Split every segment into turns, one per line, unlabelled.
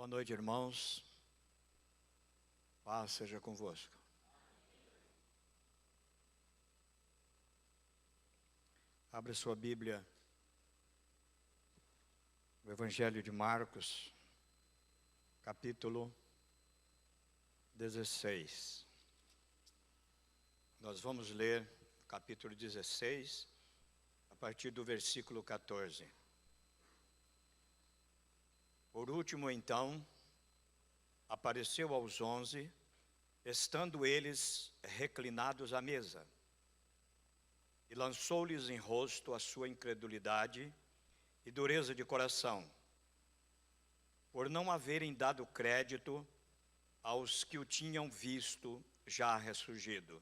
Boa noite, irmãos. Paz seja convosco. Abre sua Bíblia, o Evangelho de Marcos, capítulo 16. Nós vamos ler o capítulo 16, a partir do versículo 14. Por último, então, apareceu aos 11, estando eles reclinados à mesa, e lançou-lhes em rosto a sua incredulidade e dureza de coração, por não haverem dado crédito aos que o tinham visto já ressurgido.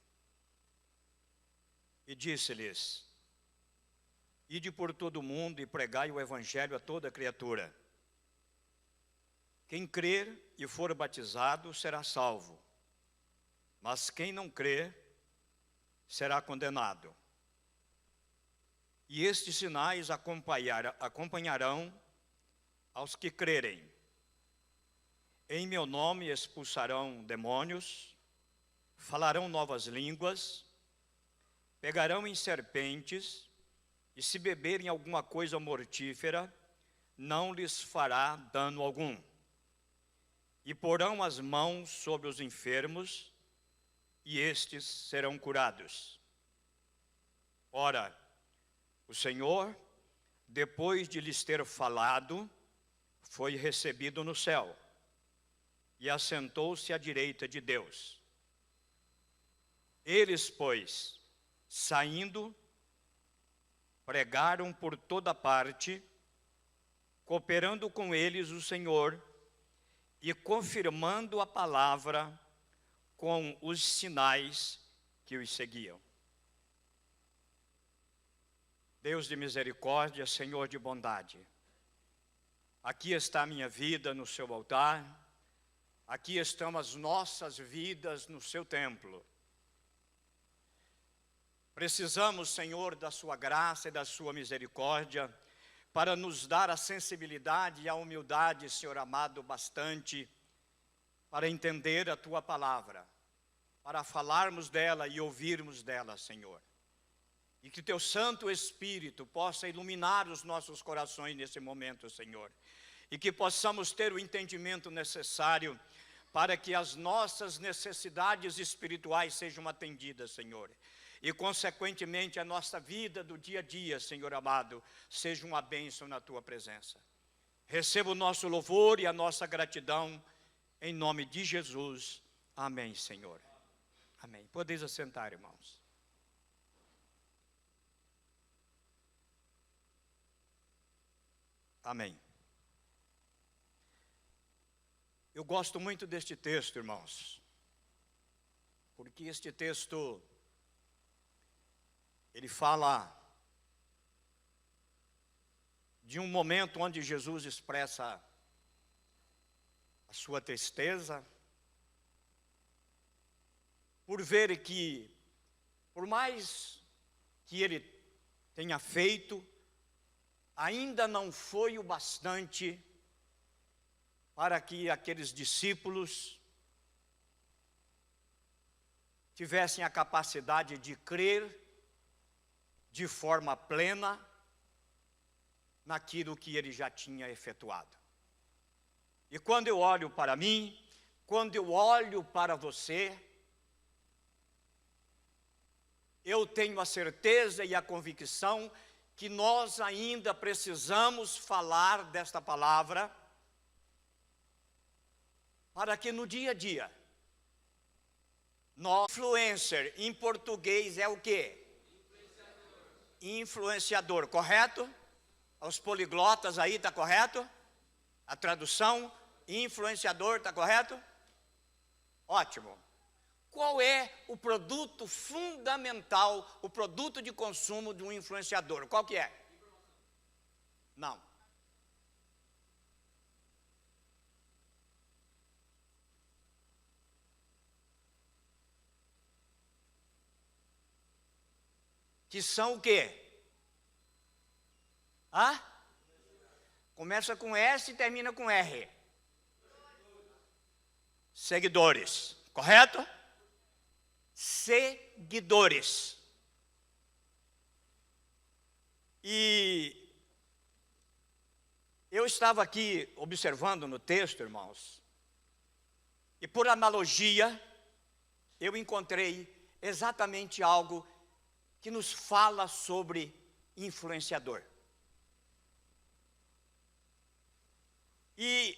E disse-lhes: Ide por todo o mundo e pregai o evangelho a toda criatura. Quem crer e for batizado será salvo, mas quem não crer será condenado. E estes sinais acompanharão aos que crerem. Em meu nome expulsarão demônios, falarão novas línguas, pegarão em serpentes, e se beberem alguma coisa mortífera, não lhes fará dano algum. E porão as mãos sobre os enfermos, e estes serão curados. Ora, o Senhor, depois de lhes ter falado, foi recebido no céu, e assentou-se à direita de Deus. Eles, pois, saindo, pregaram por toda parte, cooperando com eles o Senhor, e confirmando a palavra com os sinais que os seguiam. Deus de misericórdia, Senhor de bondade, aqui está a minha vida no seu altar, aqui estão as nossas vidas no seu templo. Precisamos, Senhor, da sua graça e da sua misericórdia, para nos dar a sensibilidade e a humildade, Senhor amado, bastante, para entender a Tua palavra, para falarmos dela e ouvirmos dela, Senhor. E que Teu Santo Espírito possa iluminar os nossos corações nesse momento, Senhor. E que possamos ter o entendimento necessário para que as nossas necessidades espirituais sejam atendidas, Senhor. E, consequentemente, a nossa vida do dia a dia, Senhor amado, seja uma bênção na Tua presença. Receba o nosso louvor e a nossa gratidão, em nome de Jesus. Amém, Senhor. Amém. Podeis assentar, irmãos. Amém. Eu gosto muito deste texto, irmãos, porque este texto ele fala de um momento onde Jesus expressa a sua tristeza por ver que, por mais que ele tenha feito, ainda não foi o bastante para que aqueles discípulos tivessem a capacidade de crer de forma plena naquilo que ele já tinha efetuado. E quando eu olho para mim, quando eu olho para você, eu tenho a certeza e a convicção que nós ainda precisamos falar desta palavra, para que no dia a dia, influencer em português é o quê? Influenciador, correto? Os poliglotas aí, está correto? A tradução, influenciador, está correto? Ótimo. Qual é o produto fundamental, o produto de consumo de um influenciador? Qual que é? Não. Que são o quê? Começa com S e termina com R. seguidores, correto? Seguidores. E eu estava aqui observando no texto, irmãos, e por analogia, eu encontrei exatamente algo que nos fala sobre influenciador. E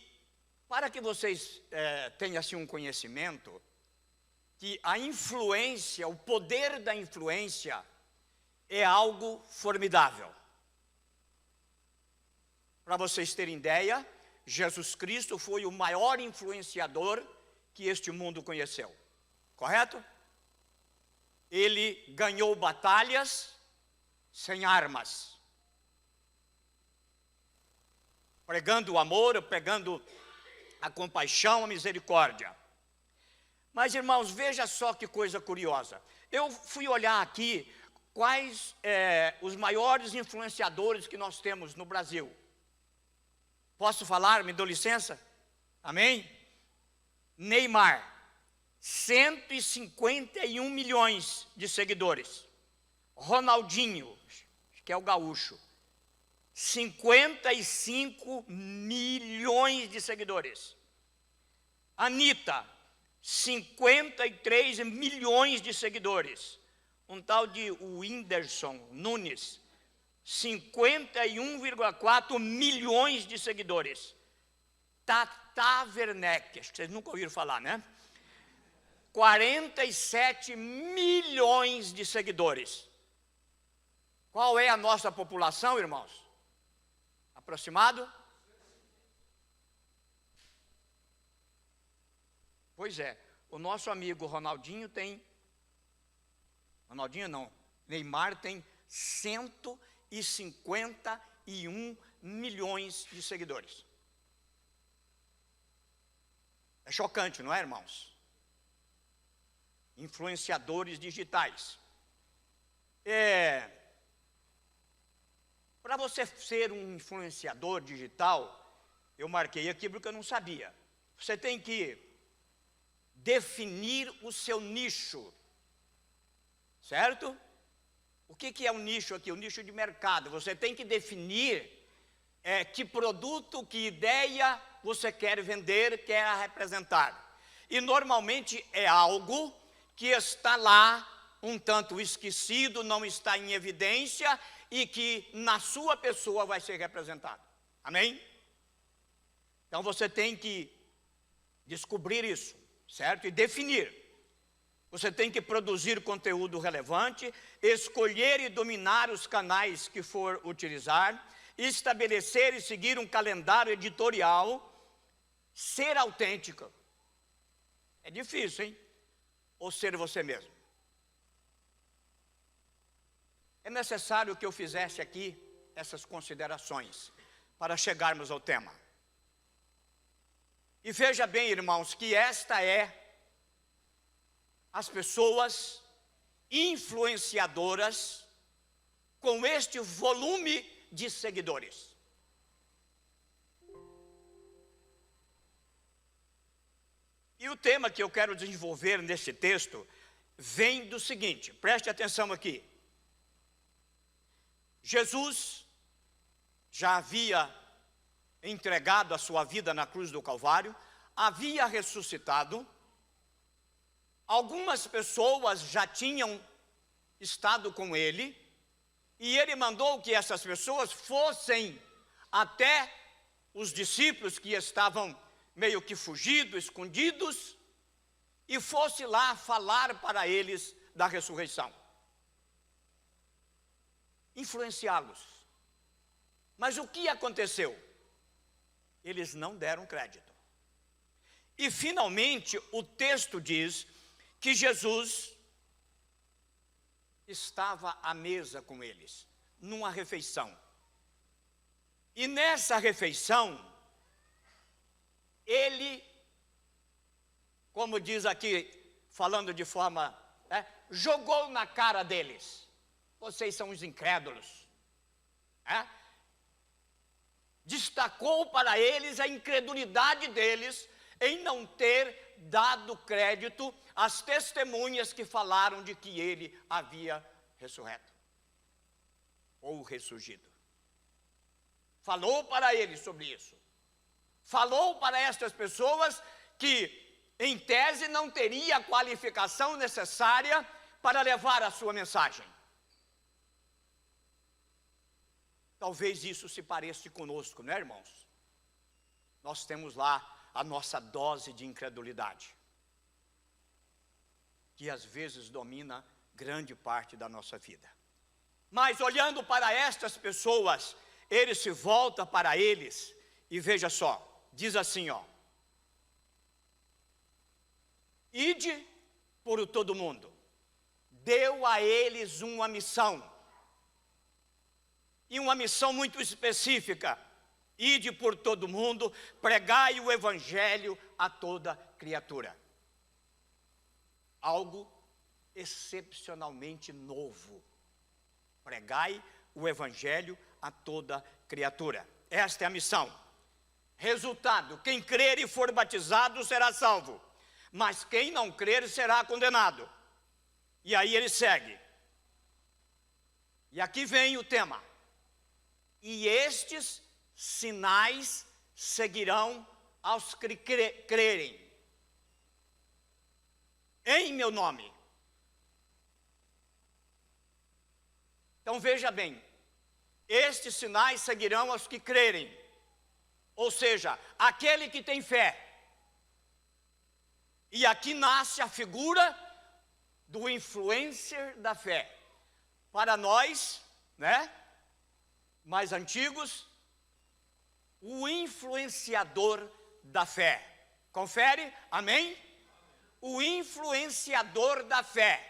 para que vocês tenham assim um conhecimento, que a influência, o poder da influência é algo formidável. Para vocês terem ideia, Jesus Cristo foi o maior influenciador que este mundo conheceu, correto? Ele ganhou batalhas sem armas, pregando o amor, pregando a compaixão, a misericórdia. Mas, irmãos, veja só que coisa curiosa. Eu fui olhar aqui quais os maiores influenciadores que nós temos no Brasil. Posso falar? Me dou licença? Amém? Neymar, 151 milhões de seguidores. Ronaldinho, que é o gaúcho, 55 milhões de seguidores. Anitta, 53 milhões de seguidores. Um tal de Whindersson Nunes, 51,4 milhões de seguidores. Tata Werneck, acho que vocês nunca ouviram falar, né? 47 milhões de seguidores. Qual é a nossa população, irmãos? Aproximado? Pois é, o nosso amigo Ronaldinho tem... Ronaldinho não, Neymar tem 151 milhões de seguidores. É chocante, não é, irmãos? Influenciadores digitais. Para você ser um influenciador digital, eu marquei aqui porque eu não sabia. Você tem que definir o seu nicho, certo? O que é um nicho aqui? Um nicho de mercado. Você tem que definir que produto, que ideia você quer vender, quer representar. E normalmente é algo que está lá, um tanto esquecido, não está em evidência e que na sua pessoa vai ser representado. Amém? Então você tem que descobrir isso, certo? E definir. Você tem que produzir conteúdo relevante, escolher e dominar os canais que for utilizar, estabelecer e seguir um calendário editorial, ser autêntico. É difícil, hein? Ou ser você mesmo. É necessário que eu fizesse aqui essas considerações para chegarmos ao tema. E veja bem, irmãos, que esta é as pessoas influenciadoras com este volume de seguidores. E o tema que eu quero desenvolver nesse texto vem do seguinte, preste atenção aqui. Jesus já havia entregado a sua vida na cruz do Calvário, havia ressuscitado, algumas pessoas já tinham estado com ele, e ele mandou que essas pessoas fossem até os discípulos que estavam meio que fugidos, escondidos, e fosse lá falar para eles da ressurreição. Influenciá-los. Mas o que aconteceu? Eles não deram crédito. E finalmente o texto diz que Jesus estava à mesa com eles, numa refeição. E nessa refeição, ele, como diz aqui, falando de forma, jogou na cara deles. Vocês são os incrédulos. Destacou para eles a incredulidade deles em não ter dado crédito às testemunhas que falaram de que ele havia ressurreto ou ressurgido. Falou para ele sobre isso. Falou para estas pessoas que, em tese, não teria a qualificação necessária para levar a sua mensagem. Talvez isso se pareça conosco, não é, irmãos? Nós temos lá a nossa dose de incredulidade, que às vezes domina grande parte da nossa vida. Mas olhando para estas pessoas, ele se volta para eles e veja só, diz assim, ó: ide por todo mundo. Deu a eles uma missão, e uma missão muito específica: ide por todo mundo, pregai o evangelho a toda criatura. Algo excepcionalmente novo. Pregai o evangelho a toda criatura. Esta é a missão. Resultado: quem crer e for batizado será salvo, mas quem não crer será condenado. E aí ele segue. E aqui vem o tema: e estes sinais seguirão aos que crerem em meu nome. Então veja bem, estes sinais seguirão aos que crerem, ou seja, aquele que tem fé. E aqui nasce a figura do influencer da fé. Para nós, né, mais antigos, o influenciador da fé. Confere? Amém? O influenciador da fé.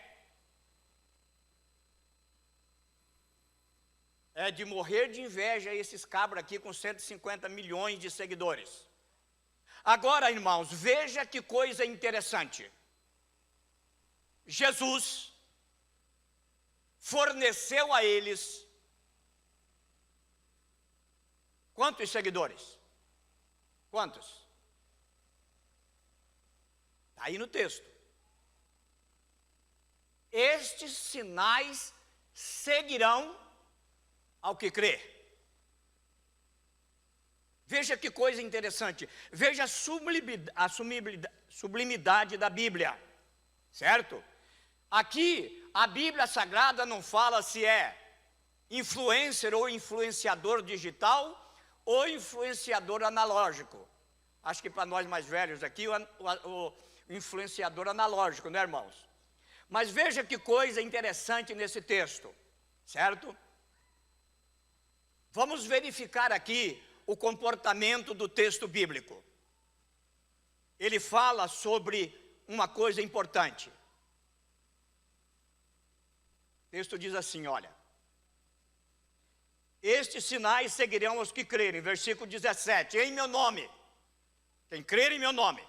É de morrer de inveja esses cabras aqui com 150 milhões de seguidores. Agora, irmãos, veja que coisa interessante. Jesus forneceu a eles quantos seguidores? Quantos? Está aí no texto. Estes sinais seguirão ao que crê. Veja que coisa interessante. Veja a sublimidade da Bíblia. Certo? Aqui, a Bíblia Sagrada não fala se é influencer ou influenciador digital ou influenciador analógico. Acho que para nós mais velhos aqui, o influenciador analógico, né, irmãos? Mas veja que coisa interessante nesse texto, certo? Vamos verificar aqui o comportamento do texto bíblico. Ele fala sobre uma coisa importante. O texto diz assim, olha: estes sinais seguirão os que crerem, versículo 17, em meu nome. Quem crer em meu nome.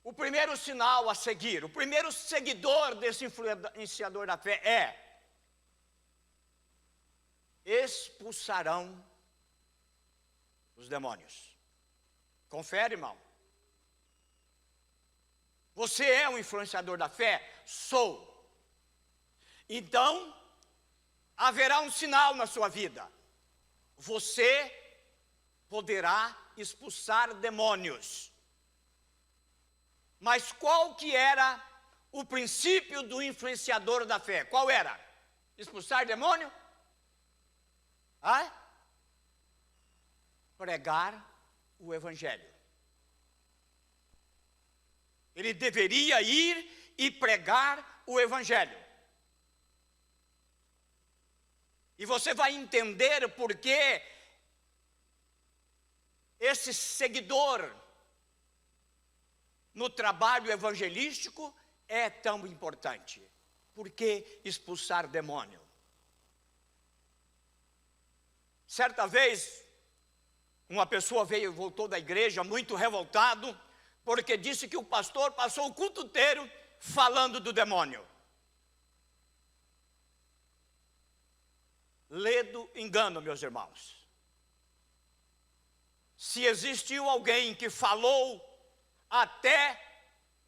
O primeiro sinal a seguir, o primeiro seguidor desse influenciador da fé é: expulsarão os demônios. Confere, irmão. Você é um influenciador da fé? Sou. Então, haverá um sinal na sua vida. Você poderá expulsar demônios. Mas qual que era o princípio do influenciador da fé? Qual era? Expulsar demônio? Pregar o evangelho. Ele deveria ir e pregar o evangelho. E você vai entender por que esse seguidor no trabalho evangelístico é tão importante. Por que expulsar demônio? Certa vez, uma pessoa voltou da igreja muito revoltado, porque disse que o pastor passou o culto inteiro falando do demônio. Ledo engano, meus irmãos. se existiu alguém que falou até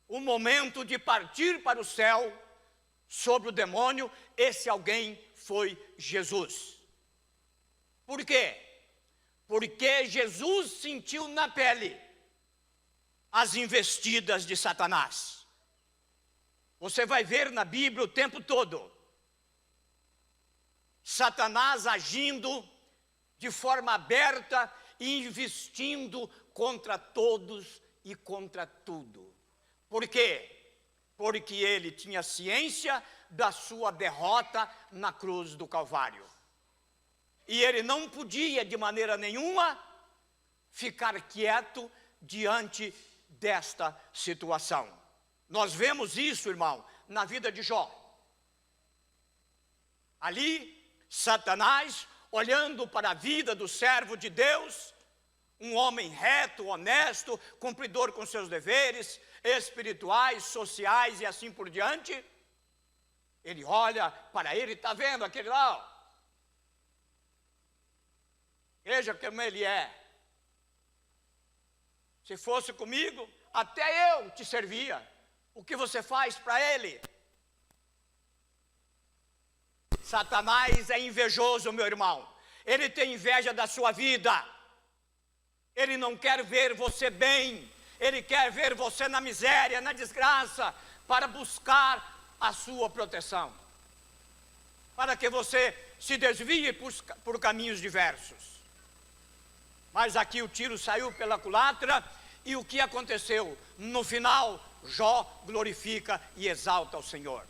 o momento de partir para o céu sobre o demônio, esse alguém foi Jesus. Por quê? Porque Jesus sentiu na pele as investidas de Satanás. Você vai ver na Bíblia o tempo todo Satanás agindo de forma aberta e investindo contra todos e contra tudo. Por quê? Porque ele tinha ciência da sua derrota na cruz do Calvário. E ele não podia, de maneira nenhuma, ficar quieto diante desta situação. Nós vemos isso, irmão, na vida de Jó. Ali, Satanás, olhando para a vida do servo de Deus, um homem reto, honesto, cumpridor com seus deveres espirituais, sociais e assim por diante, ele olha para ele, está vendo aquele lá? Ó. Veja como ele é. Se fosse comigo, até eu te servia. O que você faz para ele? Satanás é invejoso, meu irmão. Ele tem inveja da sua vida. Ele não quer ver você bem. Ele quer ver você na miséria, na desgraça, para buscar a sua proteção. Para que você se desvie por caminhos diversos. Mas aqui o tiro saiu pela culatra e o que aconteceu? No final, Jó glorifica e exalta o Senhor.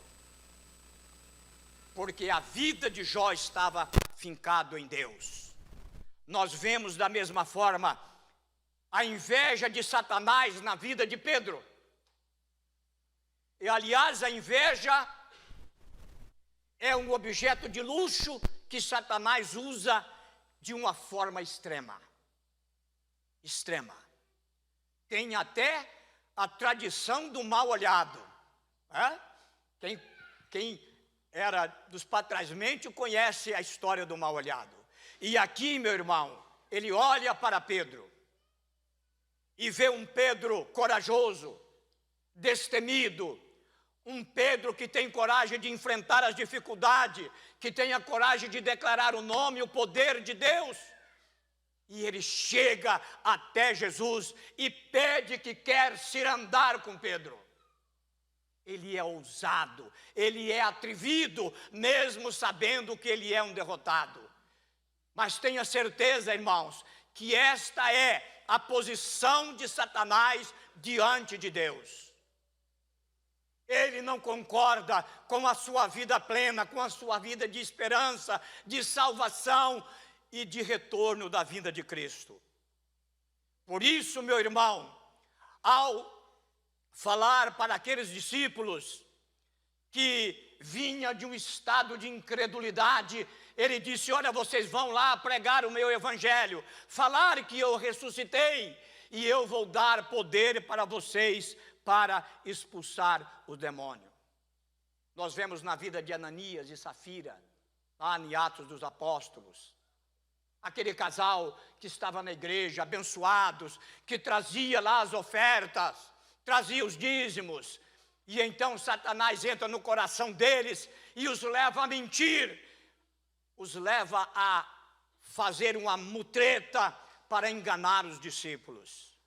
Porque a vida de Jó estava fincado em Deus. Nós vemos da mesma forma a inveja de Satanás na vida de Pedro. E aliás, a inveja é um objeto de luxo que Satanás usa de uma forma extrema. Extrema. Tem até a tradição do mal olhado. Quem era dos patrasmente conhece a história do mal olhado. E aqui, meu irmão, ele olha para Pedro e vê um Pedro corajoso, destemido, um Pedro que tem coragem de enfrentar as dificuldades, que tem a coragem de declarar o nome e o poder de Deus. E ele chega até Jesus e pede que quer se andar com Pedro. Ele é ousado, ele é atrevido, mesmo sabendo que ele é um derrotado. Mas tenha certeza, irmãos, que esta é a posição de Satanás diante de Deus. Ele não concorda com a sua vida plena, com a sua vida de esperança, de salvação e de retorno da vinda de Cristo. Por isso, meu irmão, ao falar para aqueles discípulos que vinha de um estado de incredulidade, ele disse: olha, vocês vão lá pregar o meu evangelho, falar que eu ressuscitei e eu vou dar poder para vocês para expulsar o demônio. Nós vemos na vida de Ananias e Safira, lá em Atos dos Apóstolos, aquele casal que estava na igreja, abençoados, que trazia lá as ofertas, trazia os dízimos, e então Satanás entra no coração deles e os leva a mentir, os leva a fazer uma mutreta para enganar os discípulos.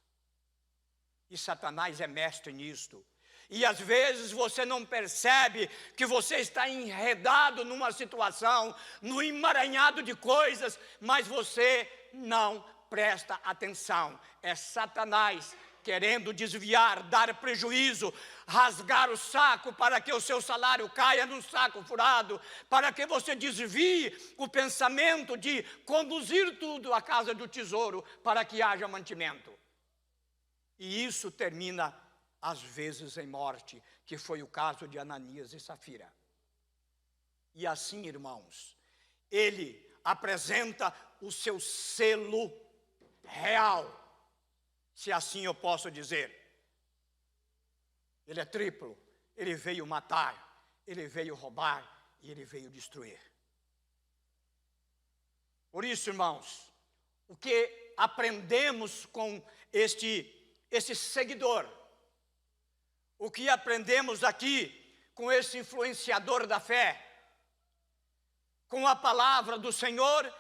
E Satanás é mestre nisto. E às vezes você não percebe que você está enredado numa situação, no emaranhado de coisas, mas você não presta atenção. É Satanás querendo desviar, dar prejuízo, rasgar o saco para que o seu salário caia num saco furado, para que você desvie o pensamento de conduzir tudo à casa do tesouro para que haja mantimento. E isso termina às vezes em morte, que foi o caso de Ananias e Safira. E assim, irmãos, ele apresenta o seu selo real, se assim eu posso dizer. Ele é triplo, ele veio matar, ele veio roubar e ele veio destruir. Por isso, irmãos, o que aprendemos com este seguidor, o que aprendemos aqui com esse influenciador da fé, com a palavra do Senhor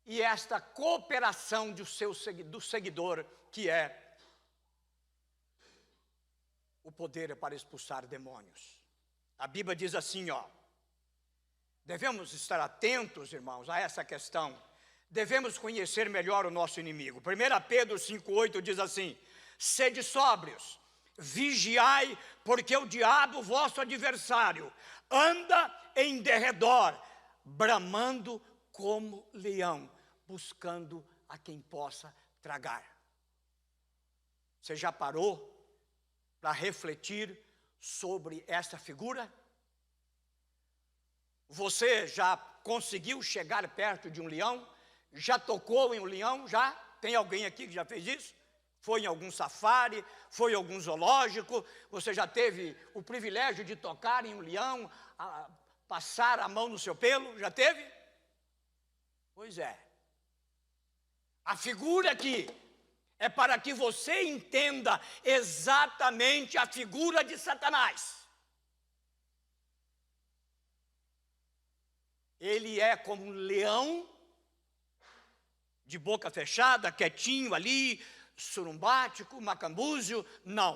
e esta cooperação do seguidor, que é o poder para expulsar demônios. A Bíblia diz assim, devemos estar atentos, irmãos, a essa questão. Devemos conhecer melhor o nosso inimigo. 1 Pedro 5,8 diz assim: sede sóbrios, vigiai, porque o diabo, vosso adversário, anda em derredor, bramando como leão, buscando a quem possa tragar. Você já parou para refletir sobre essa figura? Você já conseguiu chegar perto de um leão? Já tocou em um leão? Já? Tem alguém aqui que já fez isso? Foi em algum safari? Foi em algum zoológico? Você já teve o privilégio de tocar em um leão, passar a mão no seu pelo? Já teve? Pois é. A figura aqui é para que você entenda exatamente a figura de Satanás. Ele é como um leão, de boca fechada, quietinho ali, surumbático, macambúzio. Não.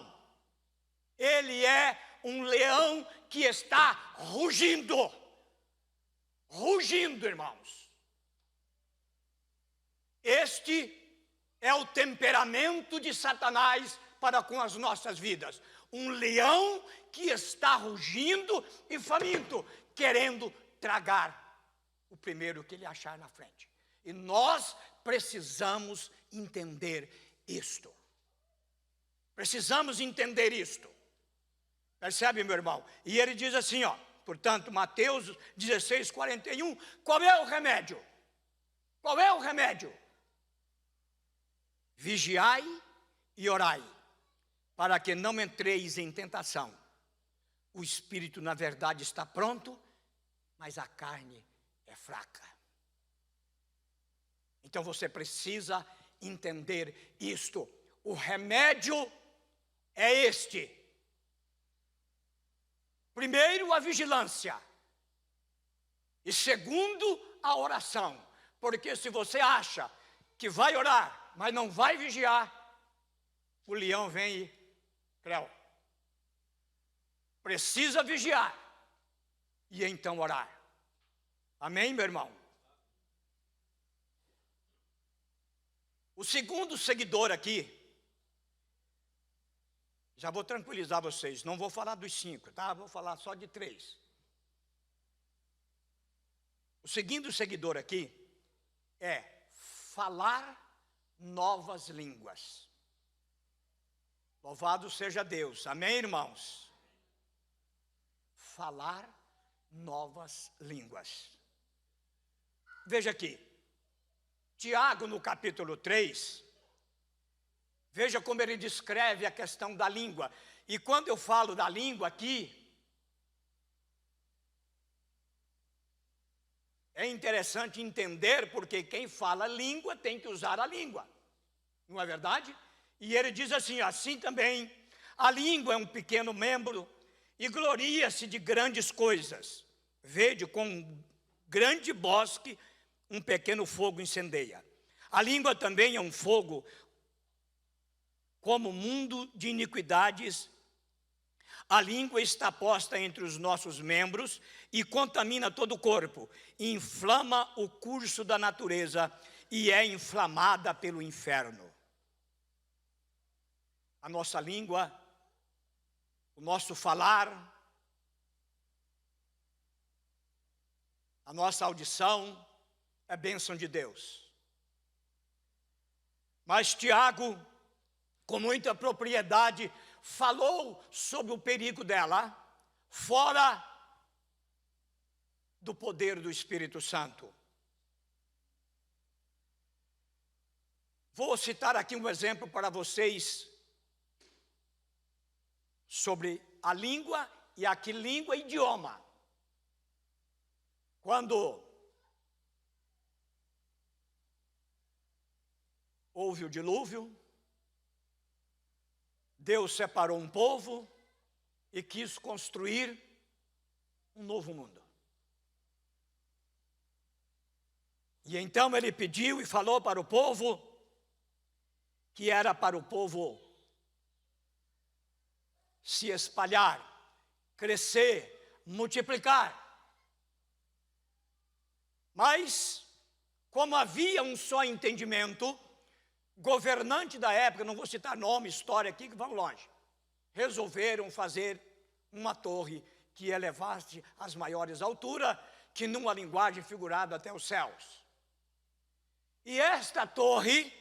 Ele é um leão que está rugindo. Rugindo, irmãos. Este é o temperamento de Satanás para com as nossas vidas. Um leão que está rugindo e faminto, querendo tragar o primeiro que ele achar na frente. E nós precisamos entender isto. Precisamos entender isto. Percebe, meu irmão? E ele diz assim, portanto, Mateus 16:41, qual é o remédio? Qual é o remédio? Vigiai e orai, para que não entreis em tentação. O espírito, na verdade, está pronto, mas a carne é fraca. Então você precisa entender isto. O remédio é este. Primeiro, a vigilância. E segundo, a oração. Porque se você acha que vai orar, mas não vai vigiar, o leão vem e creu. Precisa vigiar e então orar. Amém, meu irmão? O segundo seguidor aqui, já vou tranquilizar vocês, não vou falar dos 5, tá? Vou falar só de 3. O segundo seguidor aqui é falar novas línguas. Louvado seja Deus. Amém, irmãos? Falar novas línguas. Veja aqui. Tiago, no capítulo 3, veja como ele descreve a questão da língua. E quando eu falo da língua aqui, é interessante entender, porque quem fala língua tem que usar a língua. Não é verdade? E ele diz assim, assim também, a língua é um pequeno membro e gloria-se de grandes coisas. Vede com um grande bosque, um pequeno fogo incendeia. A língua também é um fogo, como mundo de iniquidades. A língua está posta entre os nossos membros e contamina todo o corpo, inflama o curso da natureza e é inflamada pelo inferno. A nossa língua, o nosso falar, a nossa audição é bênção de Deus. Mas Tiago, com muita propriedade, falou sobre o perigo dela, fora do poder do Espírito Santo. Vou citar aqui um exemplo para vocês sobre a língua, e aqui língua e idioma. Quando houve o dilúvio, Deus separou um povo e quis construir um novo mundo. E então ele pediu e falou para o povo que era para o povo se espalhar, crescer, multiplicar. Mas, como havia um só entendimento, governante da época, não vou citar nome, história aqui, que vamos longe, resolveram fazer uma torre que elevasse às maiores alturas, que numa linguagem figurada até os céus. E esta torre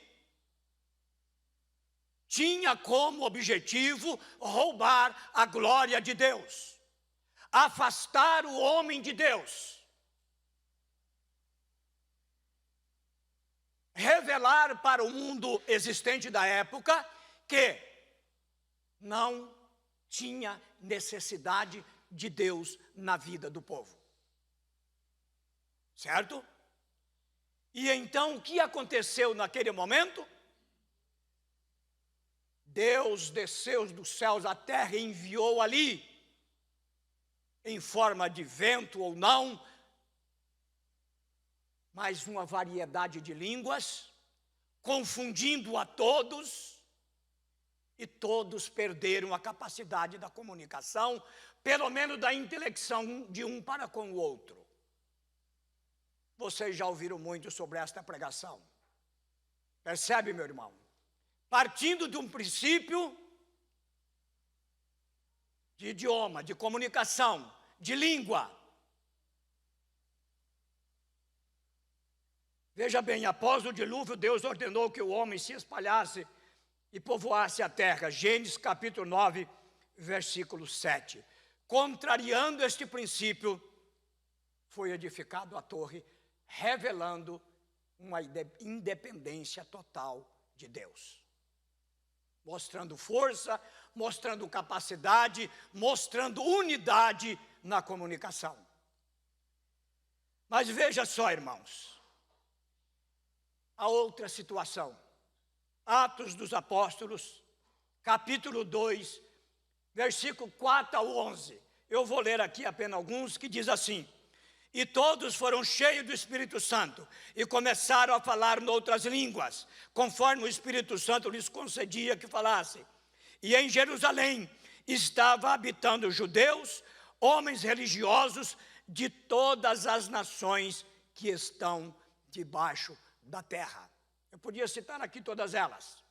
tinha como objetivo roubar a glória de Deus, afastar o homem de Deus, revelar para o mundo existente da época que não tinha necessidade de Deus na vida do povo. Certo? E então o que aconteceu naquele momento? Deus desceu dos céus à terra e enviou ali, em forma de vento ou não, mais uma variedade de línguas, confundindo a todos, e todos perderam a capacidade da comunicação, pelo menos da intelecção de um para com o outro. Vocês já ouviram muito sobre esta pregação. Percebe, meu irmão? Partindo de um princípio de idioma, de comunicação, de língua. Veja bem, após o dilúvio, Deus ordenou que o homem se espalhasse e povoasse a terra. Gênesis capítulo 9, versículo 7. Contrariando este princípio, foi edificada a torre, revelando uma independência total de Deus. Mostrando força, mostrando capacidade, mostrando unidade na comunicação. Mas veja só, irmãos, a outra situação. Atos dos Apóstolos, capítulo 2, versículo 4 ao 11. Eu vou ler aqui apenas alguns, que diz assim: e todos foram cheios do Espírito Santo e começaram a falar noutras línguas, conforme o Espírito Santo lhes concedia que falassem. E em Jerusalém estava habitando judeus, homens religiosos de todas as nações que estão debaixo da terra. Eu podia citar aqui todas elas.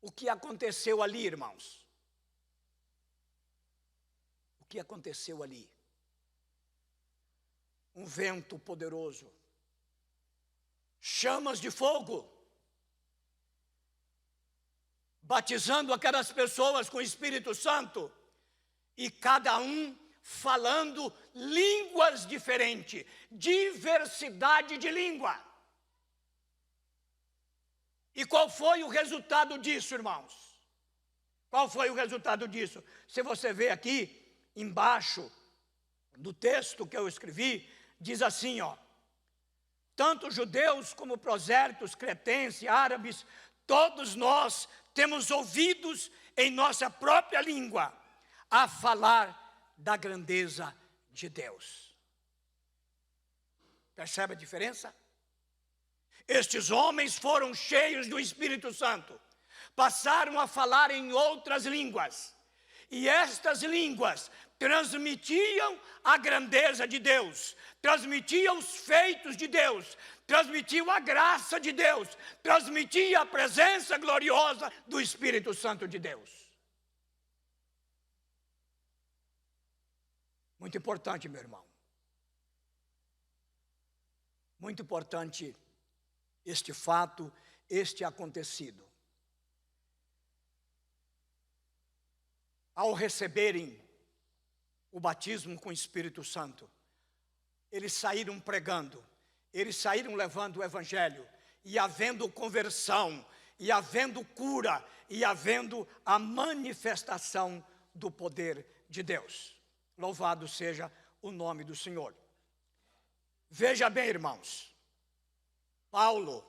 O que aconteceu ali, irmãos? O que aconteceu ali? Um vento poderoso, chamas de fogo, batizando aquelas pessoas com o Espírito Santo, e cada um falando línguas diferentes, diversidade de língua. E qual foi o resultado disso, irmãos? Qual foi o resultado disso? Se você vê aqui embaixo do texto que eu escrevi, diz assim, ó: tanto judeus como prosélitos, cretenses, árabes, todos nós temos ouvidos em nossa própria língua a falar da grandeza de Deus. Percebe a diferença? Estes homens foram cheios do Espírito Santo, passaram a falar em outras línguas, e estas línguas transmitiam a grandeza de Deus, transmitiam os feitos de Deus, transmitiam a graça de Deus, transmitiam a presença gloriosa do Espírito Santo de Deus. Muito importante, meu irmão. Muito importante este fato, este acontecido. Ao receberem o batismo com o Espírito Santo, eles saíram pregando, eles saíram levando o Evangelho, e havendo conversão, e havendo cura, e havendo a manifestação do poder de Deus. Louvado seja o nome do Senhor. Veja bem, irmãos, Paulo,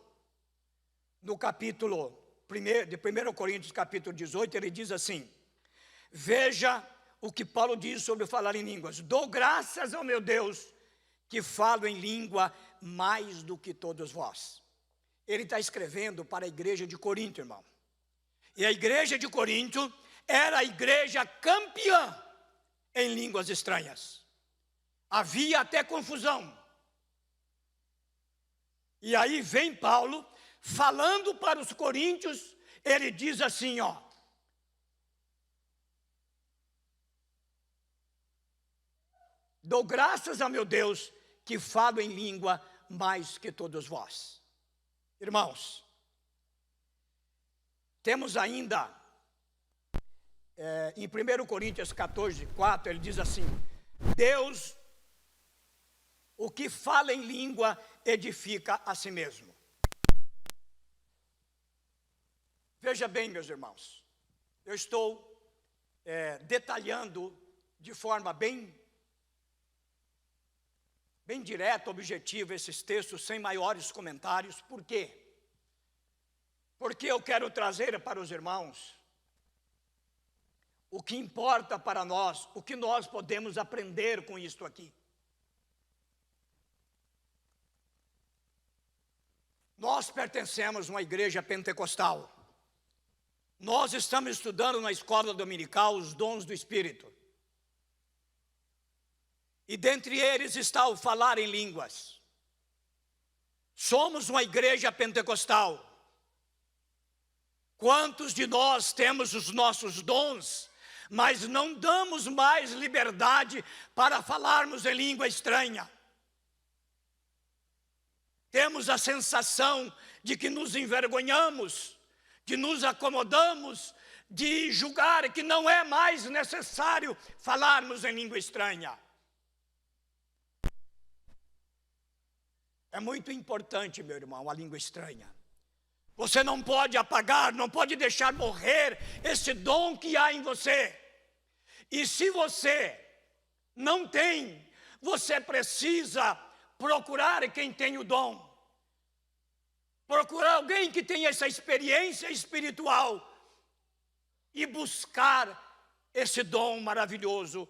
no capítulo 1 de 1 Coríntios, capítulo 18, ele diz assim: veja o que Paulo diz sobre falar em línguas. Dou graças ao meu Deus, que falo em língua mais do que todos vós. Ele está escrevendo para a igreja de Corinto, irmão. E a igreja de Corinto era a igreja campeã em línguas estranhas. Havia até confusão. E aí vem Paulo, falando para os coríntios, ele diz assim, ó: dou graças a meu Deus, que falo em língua mais que todos vós. Irmãos, temos ainda, em 1 Coríntios 14, 4, ele diz assim: Deus, o que fala em língua, edifica a si mesmo. Veja bem, meus irmãos, eu estou detalhando de forma bem direta, objetiva, esses textos, sem maiores comentários. Por quê? Porque eu quero trazer para os irmãos o que importa para nós, o que nós podemos aprender com isto aqui. Nós pertencemos a uma igreja pentecostal. Nós estamos estudando na escola dominical os dons do Espírito. E dentre eles está o falar em línguas. Somos uma igreja pentecostal. Quantos de nós temos os nossos dons, mas não damos mais liberdade para falarmos em língua estranha? Temos a sensação de que nos envergonhamos, de nos acomodamos, de julgar que não é mais necessário falarmos em língua estranha. É muito importante, meu irmão, a língua estranha. Você não pode apagar, não pode deixar morrer esse dom que há em você. E se você não tem, você precisa procurar quem tem o dom. Procurar alguém que tenha essa experiência espiritual e buscar esse dom maravilhoso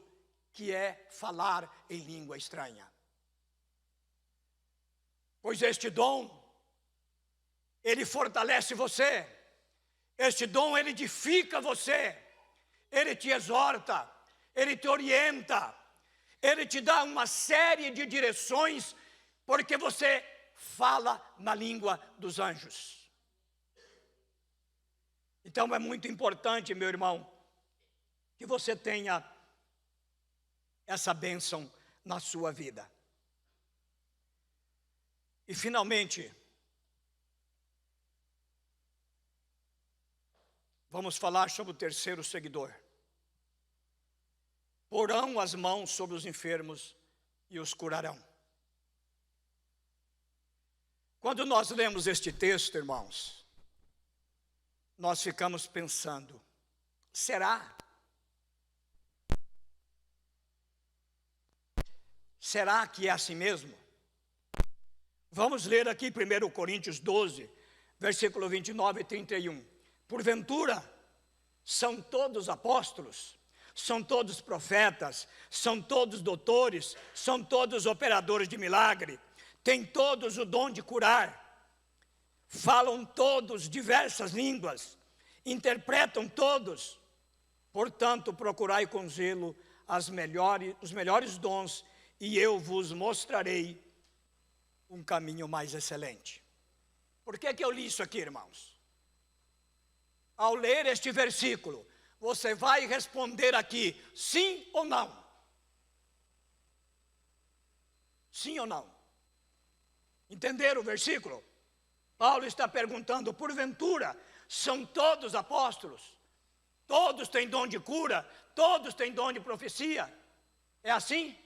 que é falar em língua estranha. Pois este dom, ele fortalece você, este dom ele edifica você, ele te exorta, ele te orienta, ele te dá uma série de direções, porque você fala na língua dos anjos. Então é muito importante, meu irmão, que você tenha essa bênção na sua vida. E finalmente, vamos falar sobre o terceiro seguidor. Porão as mãos sobre os enfermos e os curarão. Quando nós lemos este texto, irmãos, nós ficamos pensando: será? Será que é assim mesmo? Vamos ler aqui 1 Coríntios 12, versículo 29 e 31. Porventura, são todos apóstolos, são todos profetas, são todos doutores, são todos operadores de milagre, têm todos o dom de curar, falam todos diversas línguas, interpretam todos. Portanto, procurai com zelo os melhores dons, e eu vos mostrarei um caminho mais excelente. Por que eu li isso aqui, irmãos? Ao ler este versículo, você vai responder aqui, sim ou não? Sim ou não? Entenderam o versículo? Paulo está perguntando: porventura, são todos apóstolos? Todos têm dom de cura? Todos têm dom de profecia? É assim?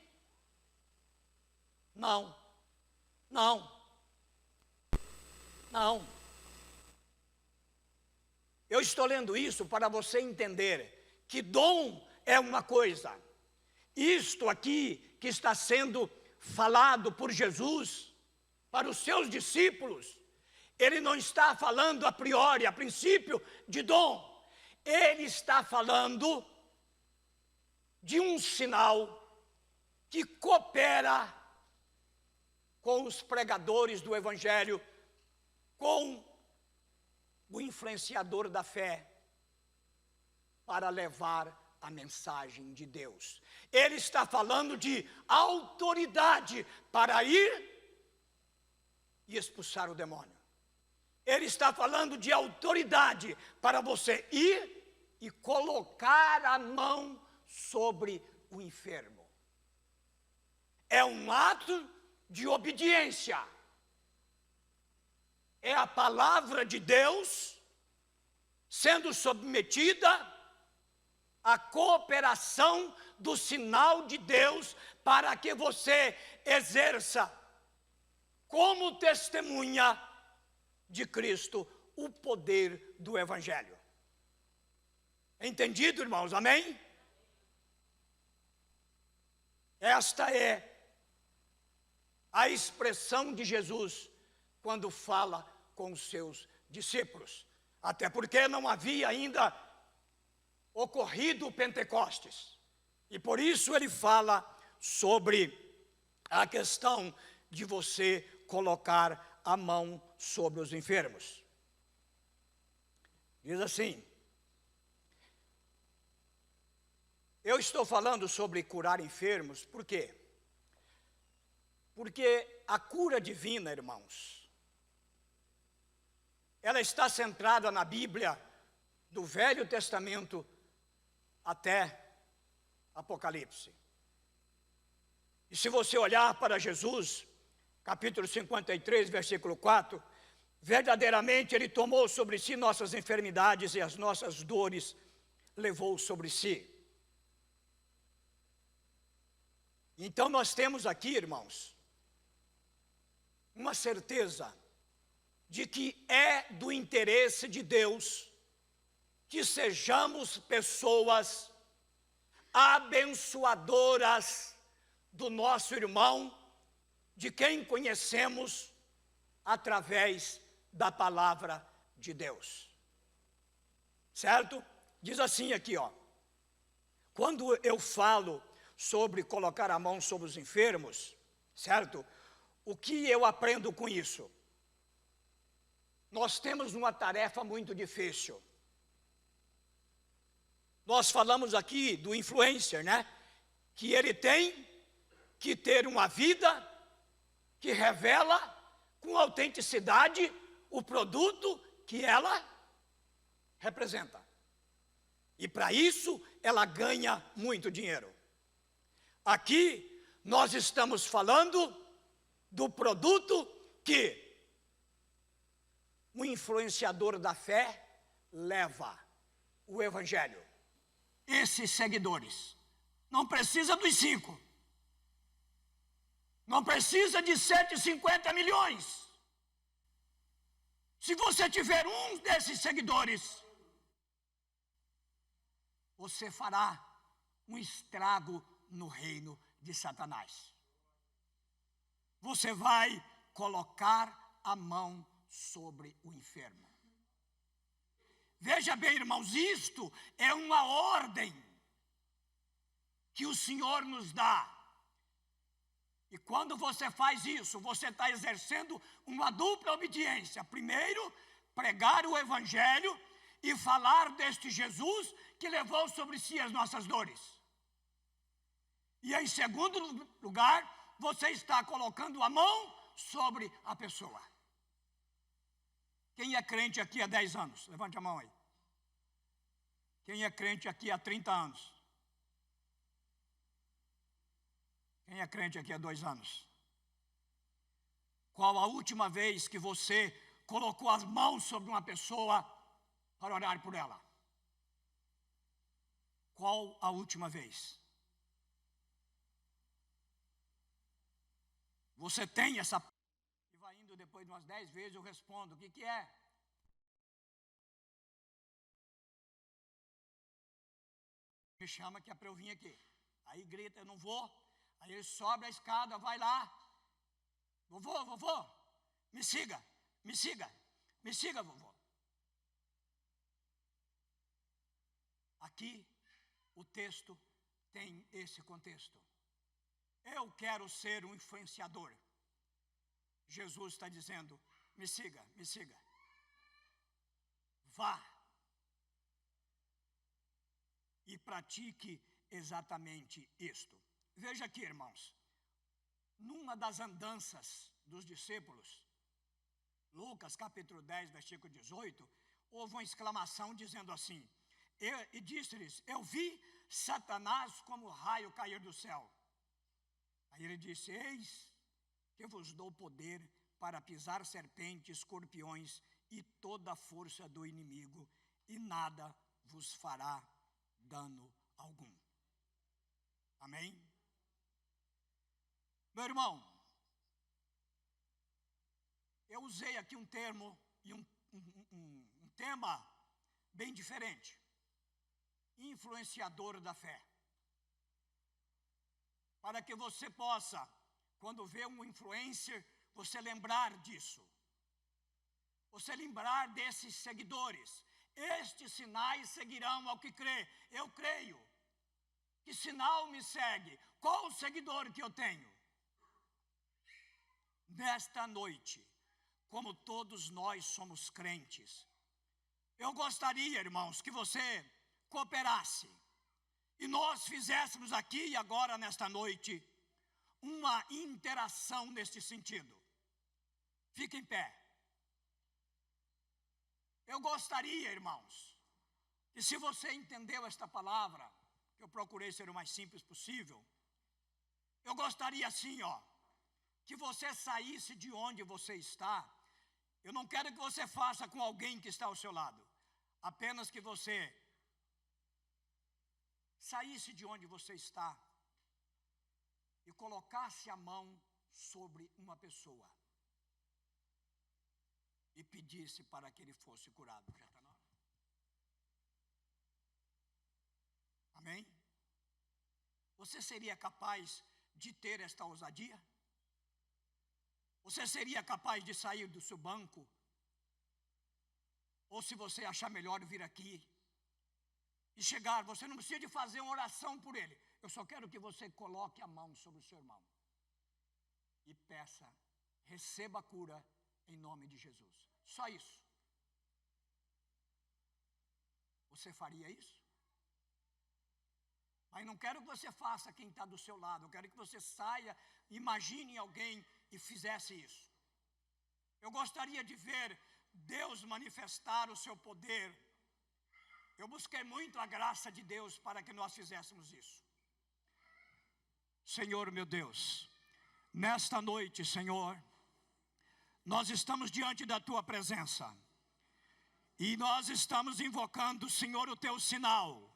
Não. Não. Não. Eu estou lendo isso para você entender que dom é uma coisa. Isto aqui que está sendo falado por Jesus para os seus discípulos Ele não está falando a priori, a princípio, de dom. Ele está falando de um sinal que coopera com os pregadores do Evangelho, com o influenciador da fé, para levar a mensagem de Deus. Ele está falando de autoridade para ir e expulsar o demônio. Ele está falando de autoridade para você ir e colocar a mão sobre o enfermo. É um ato de obediência. É a palavra de Deus sendo submetida à cooperação do sinal de Deus para que você exerça como testemunha de Cristo o poder do Evangelho. Entendido, irmãos? Amém? Esta é a expressão de Jesus quando fala com os seus discípulos. Até porque não havia ainda ocorrido o Pentecostes. E por isso ele fala sobre a questão de você colocar a mão sobre os enfermos. Diz assim: eu estou falando sobre curar enfermos, por quê? Porque a cura divina, irmãos, ela está centrada na Bíblia, do Velho Testamento até Apocalipse. E se você olhar para Jesus, capítulo 53, versículo 4, verdadeiramente Ele tomou sobre si nossas enfermidades e as nossas dores levou sobre si. Então nós temos aqui, irmãos, uma certeza de que é do interesse de Deus que sejamos pessoas abençoadoras do nosso irmão, de quem conhecemos através da palavra de Deus. Certo? Diz assim aqui, ó. Quando eu falo sobre colocar a mão sobre os enfermos, certo? O que eu aprendo com isso? Nós temos uma tarefa muito difícil. Nós falamos aqui do influencer, né? Que ele tem que ter uma vida que revela com autenticidade o produto que ela representa. E para isso ela ganha muito dinheiro. Aqui nós estamos falando do produto que o influenciador da fé leva, o Evangelho. Esses seguidores, não precisa dos 5, não precisa de 150 milhões. Se você tiver um desses seguidores, você fará um estrago no reino de Satanás. Você vai colocar a mão sobre o enfermo. Veja bem, irmãos, isto é uma ordem que o Senhor nos dá. E quando você faz isso, você está exercendo uma dupla obediência. Primeiro, pregar o Evangelho e falar deste Jesus que levou sobre si as nossas dores. E em segundo lugar, você está colocando a mão sobre a pessoa. Quem é crente aqui há 10 anos? Levante a mão aí. Quem é crente aqui há 30 anos? Quem é crente aqui há 2 anos? Qual a última vez que você colocou as mãos sobre uma pessoa para orar por ela? Qual a última vez? Você tem essa... E vai indo depois de umas 10 vezes, eu respondo, o que é? Me chama que é para eu vir aqui. Aí grita, eu não vou. Aí ele sobe a escada, vai lá. Vovô, me siga, me siga.
Me siga, vovó. Aqui, o texto tem esse contexto. Eu quero ser um influenciador. Jesus está dizendo, me siga, me siga. Vá e pratique exatamente isto. Veja aqui, irmãos, numa das andanças dos discípulos, Lucas capítulo 10, versículo 18, houve uma exclamação dizendo assim, e disse-lhes, eu vi Satanás como raio cair do céu. Aí ele disse, eis que vos dou poder para pisar serpentes, escorpiões e toda a força do inimigo, e nada vos fará dano algum. Amém? Meu irmão, eu usei aqui um termo e um tema bem diferente. Influenciador da fé. Para que você possa, quando vê um influencer, você lembrar disso. Você lembrar desses seguidores. Estes sinais seguirão ao que crê. Eu creio. Que sinal me segue? Qual o seguidor que eu tenho? Nesta noite, como todos nós somos crentes, eu gostaria, irmãos, que você cooperasse e nós fizéssemos aqui e agora, nesta noite, uma interação neste sentido. Fique em pé. Eu gostaria, irmãos, que se você entendeu esta palavra, que eu procurei ser o mais simples possível, eu gostaria assim, que você saísse de onde você está. Eu não quero que você faça com alguém que está ao seu lado, apenas que você saísse de onde você está e colocasse a mão sobre uma pessoa e pedisse para que ele fosse curado. Já está na hora. Amém? Você seria capaz de ter esta ousadia? Você seria capaz de sair do seu banco? Ou se você achar melhor vir aqui e chegar, você não precisa de fazer uma oração por ele. Eu só quero que você coloque a mão sobre o seu irmão e peça, receba a cura em nome de Jesus. Só isso. Você faria isso? Mas não quero que você faça quem está do seu lado. Eu quero que você saia, imagine alguém e fizesse isso. Eu gostaria de ver Deus manifestar o seu poder. Eu busquei muito a graça de Deus para que nós fizéssemos isso. Senhor meu Deus, nesta noite, Senhor, nós estamos diante da Tua presença. E nós estamos invocando, Senhor, o Teu sinal.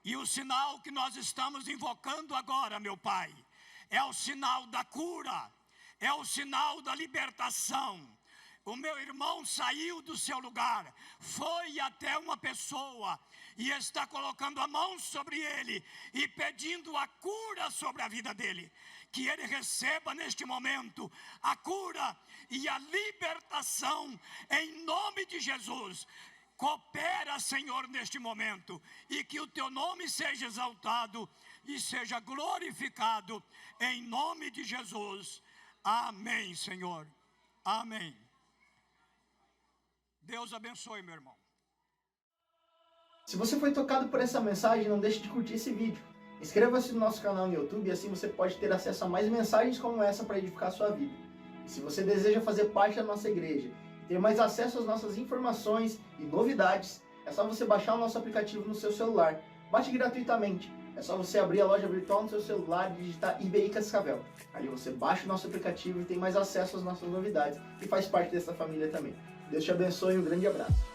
E o sinal que nós estamos invocando agora, meu Pai, é o sinal da cura, é o sinal da libertação. O meu irmão saiu do seu lugar, foi até uma pessoa e está colocando a mão sobre ele e pedindo a cura sobre a vida dele. Que ele receba neste momento a cura e a libertação em nome de Jesus. Coopera, Senhor, neste momento, e que o Teu nome seja exaltado e seja glorificado em nome de Jesus. Amém, Senhor. Amém. Deus abençoe, meu irmão.
Se você foi tocado por essa mensagem, não deixe de curtir esse vídeo. Inscreva-se no nosso canal no YouTube e assim você pode ter acesso a mais mensagens como essa para edificar a sua vida. E se você deseja fazer parte da nossa igreja e ter mais acesso às nossas informações e novidades, é só você baixar o nosso aplicativo no seu celular. Baixe gratuitamente. É só você abrir a loja virtual no seu celular e digitar IBI Cascavel. Ali você baixa o nosso aplicativo e tem mais acesso às nossas novidades e faz parte dessa família também. Deus te abençoe e um grande abraço.